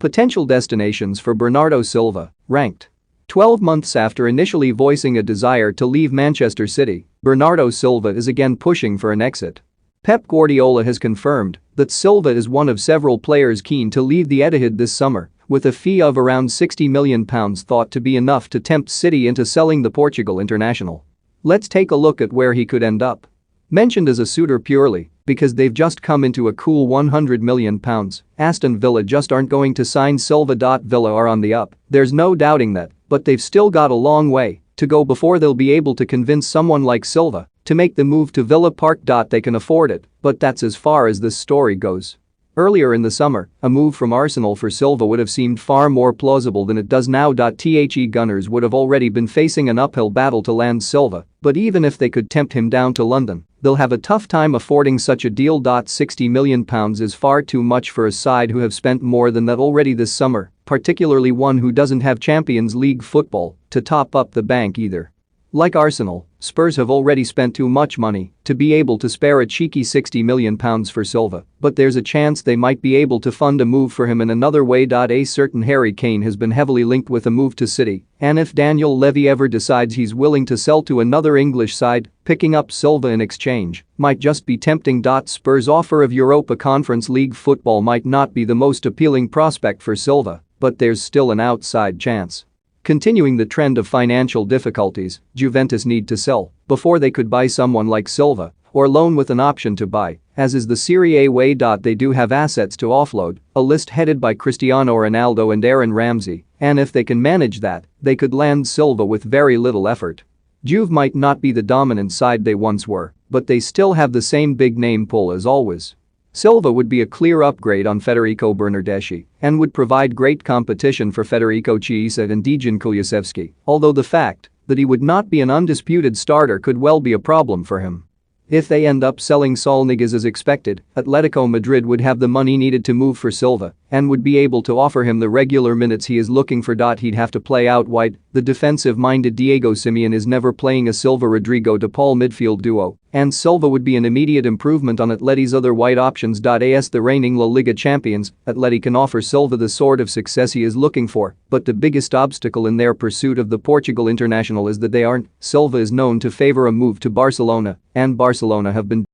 Potential destinations for Bernardo Silva, ranked 12 months after initially voicing a desire to leave Manchester City, Bernardo Silva is again pushing for an exit. Pep Guardiola has confirmed that Silva is one of several players keen to leave the Etihad this summer, with a fee of around £60 million thought to be enough to tempt City into selling the Portugal international. Let's take a look at where he could end up. Mentioned as a suitor purely because they've just come into a cool £100 million, Aston Villa just aren't going to sign Silva. Villa are on the up, there's no doubting that, but they've still got a long way to go before they'll be able to convince someone like Silva to make the move to Villa Park. They can afford it, but that's as far as this story goes. Earlier in the summer, a move from Arsenal for Silva would have seemed far more plausible than it does now. The Gunners would have already been facing an uphill battle to land Silva, but even if they could tempt him down to London, they'll have a tough time affording such a deal. £60 million is far too much for a side who have spent more than that already this summer, particularly one who doesn't have Champions League football to top up the bank either. Like Arsenal, Spurs have already spent too much money to be able to spare a cheeky £60 million for Silva, but there's a chance they might be able to fund a move for him in another way. A certain Harry Kane has been heavily linked with a move to City, and if Daniel Levy ever decides he's willing to sell to another English side, picking up Silva in exchange might just be tempting. Spurs' offer of Europa Conference League football might not be the most appealing prospect for Silva, but there's still an outside chance. Continuing the trend of financial difficulties, Juventus need to sell before they could buy someone like Silva or loan with an option to buy, as is the Serie A way. They do have assets to offload, a list headed by Cristiano Ronaldo and Aaron Ramsey, and if they can manage that, they could land Silva with very little effort. Juve might not be the dominant side they once were, but they still have the same big name pull as always. Silva would be a clear upgrade on Federico Bernardeschi and would provide great competition for Federico Chiesa and Dejan Kulusevski, although the fact that he would not be an undisputed starter could well be a problem for him. If they end up selling Saul Niguez as expected, Atletico Madrid would have the money needed to move for Silva and would be able to offer him the regular minutes he is looking for. He'd have to play out wide. The defensive-minded Diego Simeone is never playing a Silva-Rodrigo de Paul midfield duo, and Silva would be an immediate improvement on Atleti's other wide options. As the reigning La Liga champions, Atleti can offer Silva the sort of success he is looking for, but the biggest obstacle in their pursuit of the Portugal international is that they aren't. Silva is known to favor a move to Barcelona, and Barcelona have been